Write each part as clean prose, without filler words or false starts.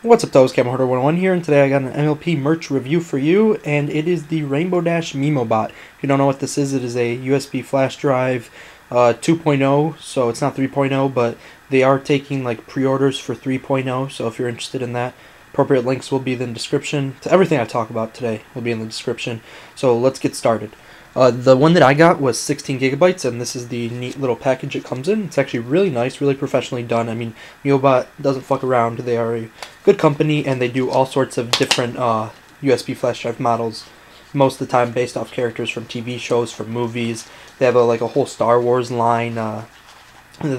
What's up, those Camel Hoarder 101 here, and today I got an MLP merch review for you, and it is the Rainbow Dash Mimobot. If you don't know what this is, it is a USB flash drive 2.0, so it's not 3.0, but they are taking like pre-orders for 3.0, so if you're interested in that, appropriate links will be in the description. To everything I talk about today will be in the description, so let's get started. The one that I got was 16 gigabytes, and this is the neat little package it comes in. It's actually really nice, really professionally done. I mean, Mimobot doesn't fuck around. They are a good company, and they do all sorts of different USB flash drive models, most of the time based off characters from TV shows, from movies. They have like a whole Star Wars line. I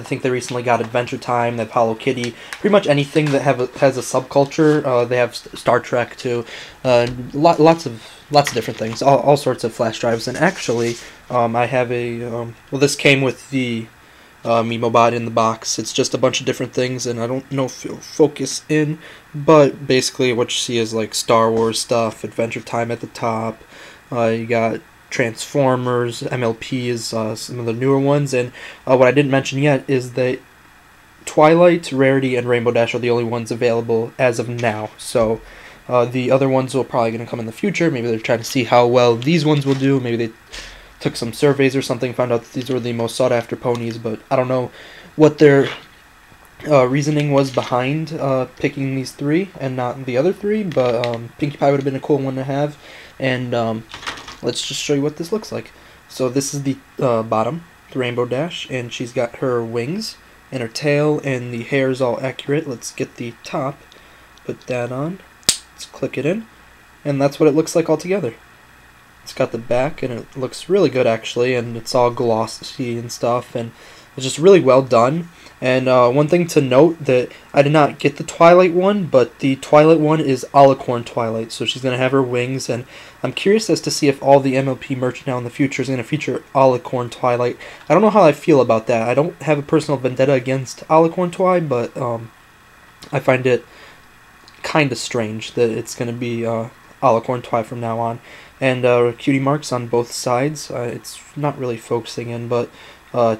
think they recently got Adventure Time. They have Hello Kitty. Pretty much anything that has a subculture. They have Star Trek too. Lots of different things. All sorts of flash drives. And actually, I have a well. This came with the Mimobot in the box. It's just a bunch of different things, and I don't know if it'll focus in, but basically what you see is like Star Wars stuff, Adventure Time at the top. You got Transformers, MLP is some of the newer ones, and what I didn't mention yet is that Twilight, Rarity, and Rainbow Dash are the only ones available as of now. So the other ones will probably going to come in the future. Maybe they're trying to see how well these ones will do. Maybe they took some surveys or something, found out that these were the most sought after ponies, but I don't know what their reasoning was behind picking these three and not the other three, but Pinkie Pie would have been a cool one to have. And let's just show you what this looks like. So this is the bottom, the Rainbow Dash, and she's got her wings and her tail, and the hair is all accurate. Let's get the top, put that on, let's click it in, and that's what it looks like all together. It's got the back, and it looks really good actually, and it's all glossy and stuff, and it's just really well done. And one thing to note, that I did not get the Twilight one, but the Twilight one is Alicorn Twilight, so she's going to have her wings, and I'm curious as to see if all the MLP merch now in the future is going to feature Alicorn Twilight. I don't know how I feel about that. I don't have a personal vendetta against Alicorn Twi, but I find it kind of strange that it's going to be Alicorn Twi from now on. And cutie marks on both sides. It's not really focusing in, but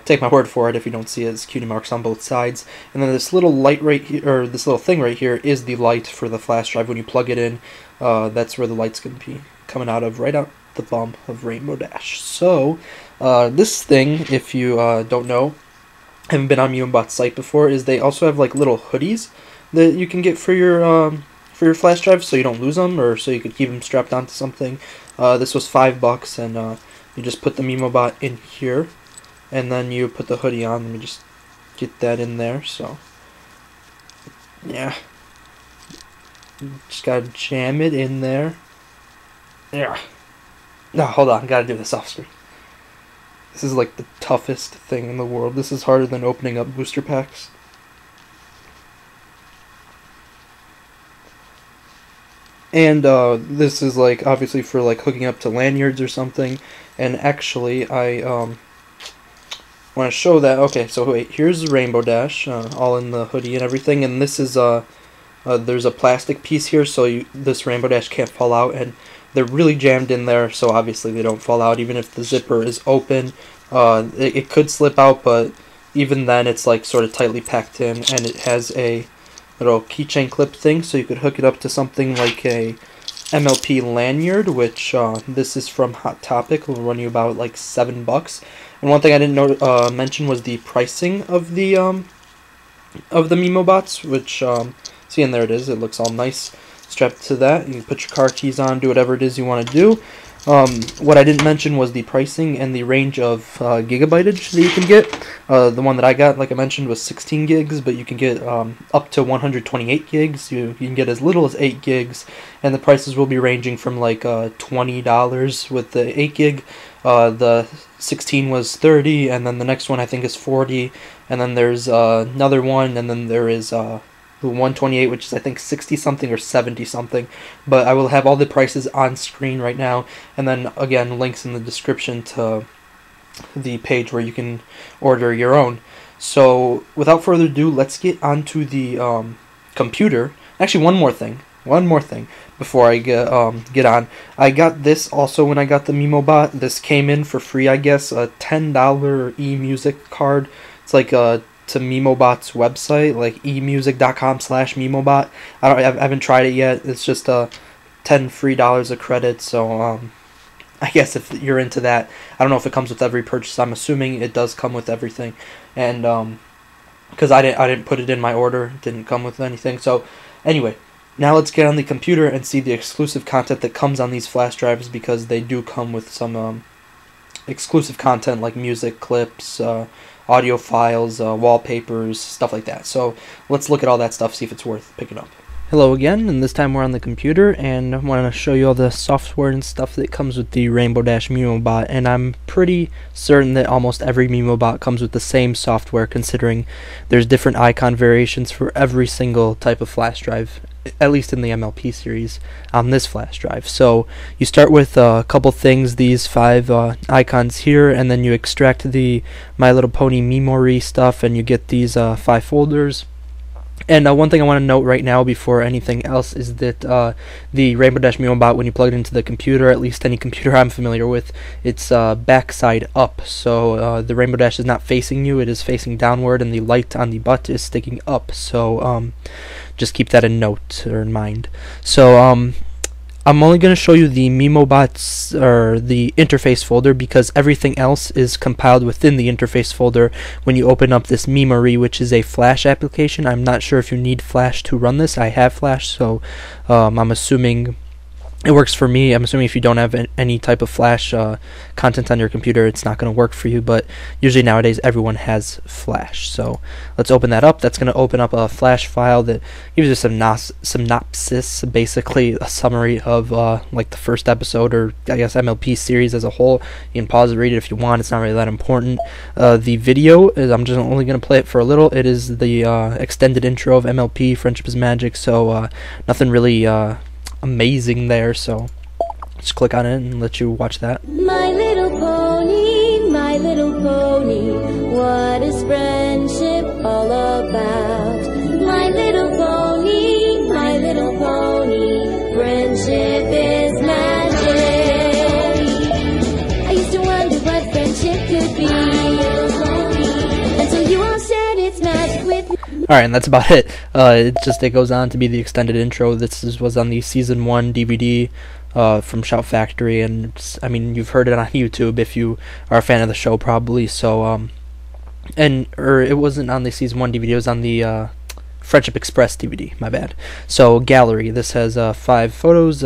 take my word for it if you don't see it. It's cutie marks on both sides. And then this little light right here, or this little thing right here, is the light for the flash drive. When you plug it in, that's where the light's going to be coming out of, right out the bum of Rainbow Dash. So this thing, if you don't know, haven't been on Mimobot's site before, is they also have like little hoodies that you can get for your flash drive, so you don't lose them, or so you could keep them strapped onto something. This was $5, and you just put the Mimobot in here, and then you put the hoodie on. Let me just get that in there. So yeah, just gotta jam it in there. Yeah. No, hold on, gotta do this off screen. This is like the toughest thing in the world. This is harder than opening up booster packs. And this is like obviously for like hooking up to lanyards or something. And actually, I want to show that. Okay, so wait, here's Rainbow Dash, all in the hoodie and everything. And this is there's a plastic piece here, so this Rainbow Dash can't fall out, and they're really jammed in there, so obviously they don't fall out. Even if the zipper is open, it could slip out, but even then it's like sort of tightly packed in, and it has a little keychain clip thing, so you could hook it up to something like a MLP lanyard, which this is from Hot Topic. Will run you about like $7. And one thing I didn't mention was the pricing of the Mimobots, which see, and there it is. It looks all nice strapped to that. You can put your car keys on, do whatever it is you want to do. What I didn't mention was the pricing and the range of gigabytage that you can get. The one that I got, like I mentioned, was 16 gigs, but you can get up to 128 gigs. You can get as little as 8 gigs, and the prices will be ranging from like $20 with the 8 gig. The 16 was 30, and then the next one I think is 40, and then there's another one, and then there is the 128, which is I think 60 something or 70 something. But I will have all the prices on screen right now, and then again links in the description to the page where you can order your own. So without further ado, let's get onto the computer. Actually, one more thing before I get on. I got this also when I got the Mimobot. This came in for free, I guess, a $10 e-music card. It's like a to Mimobot's website, like emusic.com/Mimobot. I haven't tried it yet. It's just $10 free of credit. So I guess if you're into that, I don't know if it comes with every purchase. I'm assuming it does come with everything, and because I didn't put it in my order, it didn't come with anything. So anyway, now let's get on the computer and see the exclusive content that comes on these flash drives, because they do come with some exclusive content like music clips, audio files, wallpapers, stuff like that. So let's look at all that stuff, see if it's worth picking up. Hello again, and this time we're on the computer, and I want to show you all the software and stuff that comes with the Rainbow Dash Mimobot, and I'm pretty certain that almost every Mimobot comes with the same software, considering there's different icon variations for every single type of flash drive, at least in the MLP series, on this flash drive. So you start with a couple things, these 5 icons here, and then you extract the My Little Pony Memory stuff, and you get these 5 folders. And one thing I want to note right now before anything else is that the Rainbow Dash Mimobot, when you plug it into the computer, at least any computer I'm familiar with, it's backside up. So the Rainbow Dash is not facing you, it is facing downward, and the light on the butt is sticking up. So just keep that in note or in mind. So I'm only going to show you the Mimobot's or the interface folder, because everything else is compiled within the interface folder when you open up this Memory, which is a Flash application. I'm not sure if you need Flash to run this. I have Flash, so I'm assuming it works for me. I'm assuming if you don't have any type of Flash content on your computer, it's not going to work for you, but usually nowadays everyone has Flash. So let's open that up. That's going to open up a Flash file that gives you some synopsis, basically a summary of like the first episode, or I guess MLP series as a whole. You can pause and read it if you want. It's not really that important. The video is, I'm just only going to play it for a little. It is the extended intro of MLP, Friendship is Magic, so nothing really amazing there, so just click on it and let you watch that. My little pony, what is friendship all about? My little pony, friendship is magic. I used to wonder what friendship could be, until you all said it's magic with me. Alright, and that's about it. It goes on to be the extended intro. This was on the Season 1 DVD from Shout Factory, and I mean, you've heard it on YouTube if you are a fan of the show, probably. So, it wasn't on the Season 1 DVD, it was on the Friendship Express DVD, my bad. So, Gallery, this has 5 photos.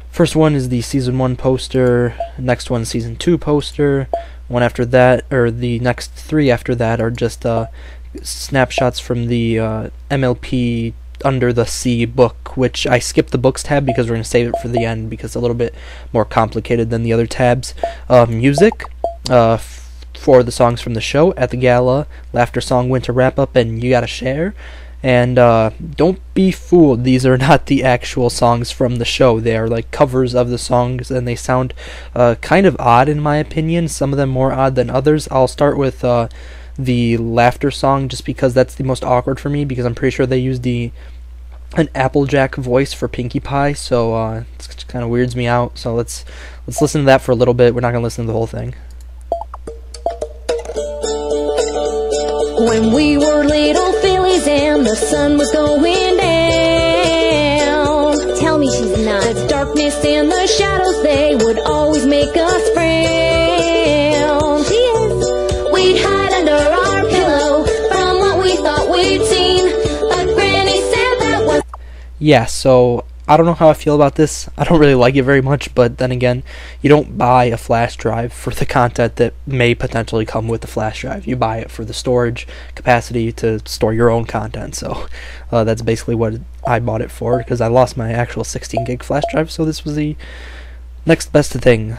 First one is the Season 1 poster, next one Season 2 poster, one after that, or the next 3 after that are just snapshots from the MLP Under the Sea book, which I skipped the books tab because we're going to save it for the end because it's a little bit more complicated than the other tabs. Music for the songs from the show, At the Gala, Laughter Song, Winter Wrap Up, and You Gotta Share. And don't be fooled, these are not the actual songs from the show. They are like covers of the songs, and they sound kind of odd in my opinion, some of them more odd than others. I'll start with the Laughter Song, just because that's the most awkward for me, because I'm pretty sure they used an Applejack voice for Pinkie Pie, so it kind of weirds me out. So let's listen to that for a little bit. We're not gonna listen to the whole thing. When we were little fillies and the sun was going down, tell me she's not. The darkness and the shadows, they would always make us frown. She is. We'd hide under our pillow from what we thought we'd seen, but Granny said that was... Yeah, so I don't know how I feel about this. I don't really like it very much, but then again, you don't buy a flash drive for the content that may potentially come with the flash drive. You buy it for the storage capacity to store your own content, so that's basically what I bought it for, because I lost my actual 16 gig flash drive, so this was the next best thing.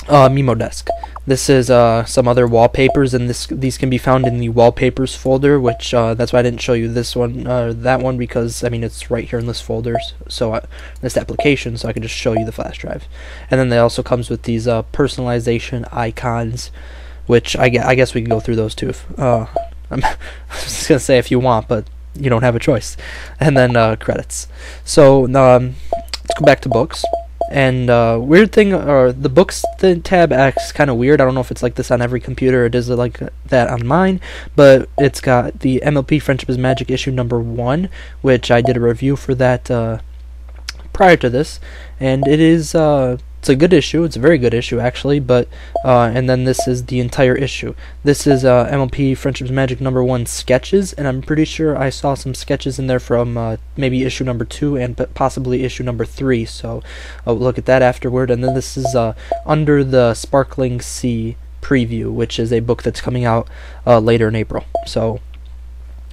Mimo Desk. This is some other wallpapers, and these can be found in the wallpapers folder, which that's why I didn't show you this one, that one, because I mean it's right here in this folder, so this application, so I can just show you the flash drive. And then it also comes with these personalization icons, which I guess we can go through those too. I'm just gonna say if you want, but you don't have a choice. And then credits. So let's go back to books. And weird thing, or the books tab acts kind of weird. I don't know if it's like this on every computer or it is like that on mine, but it's got the MLP Friendship is Magic issue number 1, which I did a review for that prior to this, and it is it's a good issue. It's a very good issue actually, but and then this is the entire issue. This is MLP Friendship is Magic number 1 sketches, and I'm pretty sure I saw some sketches in there from maybe issue number 2 and possibly issue number 3, so I'll look at that afterward. And then this is Under the Sparkling Sea preview, which is a book that's coming out later in April. So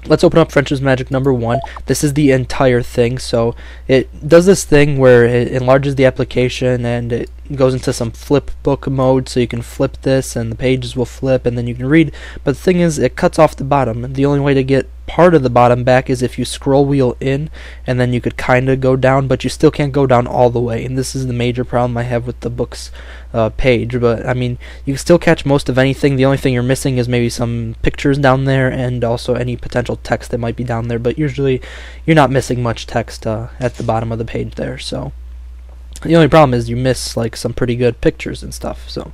let's open up Friendship's Magic number 1. This is the entire thing, so it does this thing where it enlarges the application and it goes into some flip book mode, so you can flip this and the pages will flip and then you can read. But the thing is, it cuts off the bottom. The only way to get part of the bottom back is if you scroll wheel in, and then you could kind of go down, but you still can't go down all the way. And this is the major problem I have with the book's page. But I mean, you can still catch most of anything. The only thing you're missing is maybe some pictures down there and also any potential text that might be down there, but usually you're not missing much text at the bottom of the page there. So the only problem is you miss like some pretty good pictures and stuff, so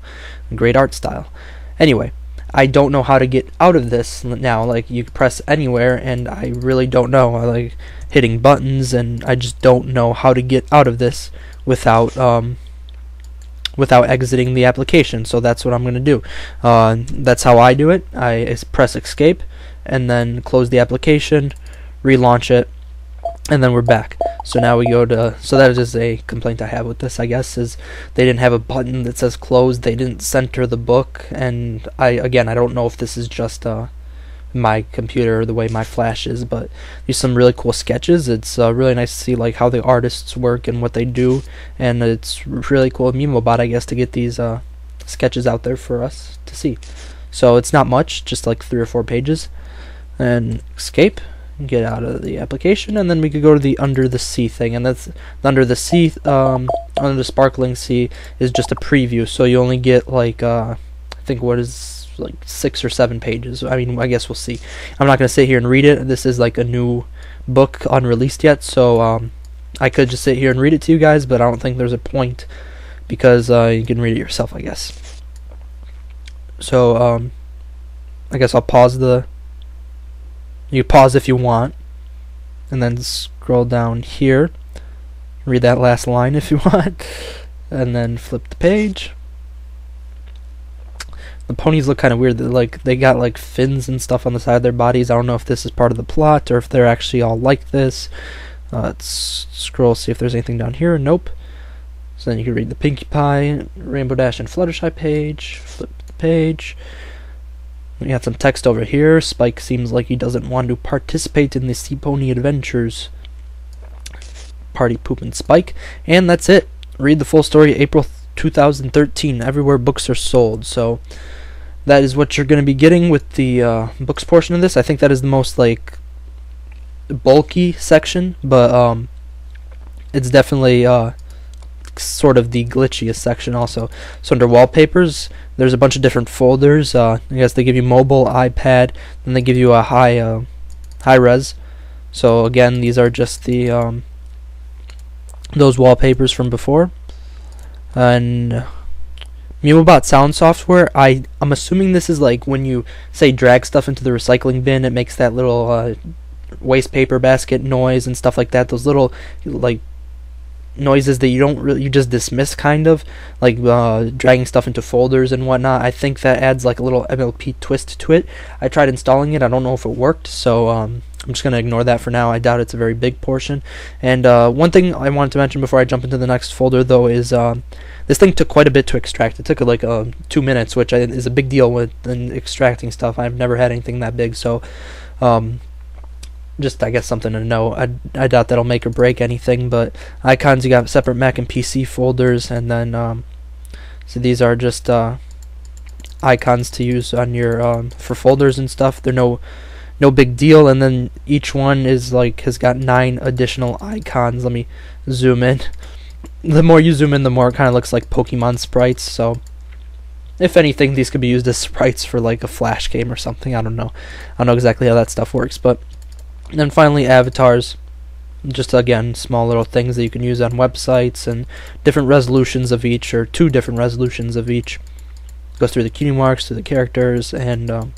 great art style. Anyway, I don't know how to get out of this now. Like, you press anywhere and I really don't know. I like hitting buttons and I just don't know how to get out of this without without exiting the application. So that's what I'm going to do. That's how I do it. I press escape and then close the application, relaunch it, and then we're back. So now we go to, so that is a complaint I have with this, I guess, is they didn't have a button that says close. They didn't center the book, and I don't know if this is just my computer or the way my flash is, but there's some really cool sketches. It's really nice to see like how the artists work and what they do, and it's really cool of Mimobot, I guess, to get these sketches out there for us to see. So it's not much, just like 3 or 4 pages, and escape, get out of the application, and then we could go to the Under the Sea thing, and that's Under the Sea. Under the Sparkling Sea is just a preview, so you only get like I think what is like 6 or 7 pages. I mean, I guess we'll see. I'm not gonna sit here and read it. This is like a new book, unreleased yet, so I could just sit here and read it to you guys, but I don't think there's a point because you can read it yourself, I guess. So I guess I'll pause the. You pause if you want, and then scroll down here, read that last line if you want, and then flip the page. The ponies look kind of weird. They got like fins and stuff on the side of their bodies. I don't know if this is part of the plot or if they're actually all like this. Let's scroll, see if there's anything down here. Nope. So then you can read the Pinkie Pie, Rainbow Dash, and Fluttershy page. Flip the page. We got some text over here. Spike seems like he doesn't want to participate in the Sea Pony adventures. Party Poopin' Spike. And that's it. Read the full story, April 2013, everywhere books are sold. So that is what you're going to be getting with the books portion of this. I think that is the most like bulky section, but it's definitely sort of the glitchiest section also. So under wallpapers, there's a bunch of different folders. I guess they give you mobile, iPad, then they give you a high res. So again, these are just the those wallpapers from before. And Mimobot sound software, I'm assuming this is like when you say drag stuff into the recycling bin, it makes that little waste paper basket noise and stuff like that. Those little like noises that you just dismiss, kind of like dragging stuff into folders and whatnot. I think that adds like a little MLP twist to it. I tried installing it. I don't know if it worked, so I'm just gonna ignore that for now. I doubt it's a very big portion. And one thing I wanted to mention before I jump into the next folder though is this thing took quite a bit to extract. It took like 2 minutes, which is a big deal with extracting stuff. I've never had anything that big, so just I guess something to know. I doubt that'll make or break anything. But icons, you got separate Mac and PC folders, and then so these are just icons to use on your for folders and stuff. They're no big deal. And then each one is like has got 9 additional icons. Let me zoom in. The more you zoom in, the more it kind of looks like Pokemon sprites. So if anything, these could be used as sprites for like a Flash game or something. I don't know exactly how that stuff works, but. And then finally, avatars. just again small little things that you can use on websites, and different resolutions of each, or 2 different resolutions of each. Goes through the cutie marks, through the characters, and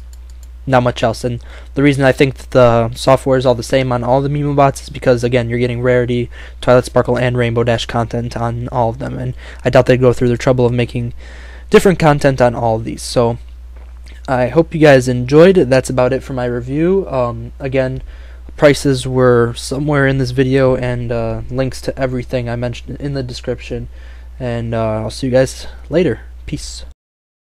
not much else. And the reason I think that the software is all the same on all the Mimobots is because, again, you're getting Rarity, Twilight Sparkle, and Rainbow Dash content on all of them, and I doubt they'd go through the trouble of making different content on all of these. So I hope you guys enjoyed. That's about it for my review. Again, prices were somewhere in this video, and links to everything I mentioned in the description, and I'll see you guys later. Peace.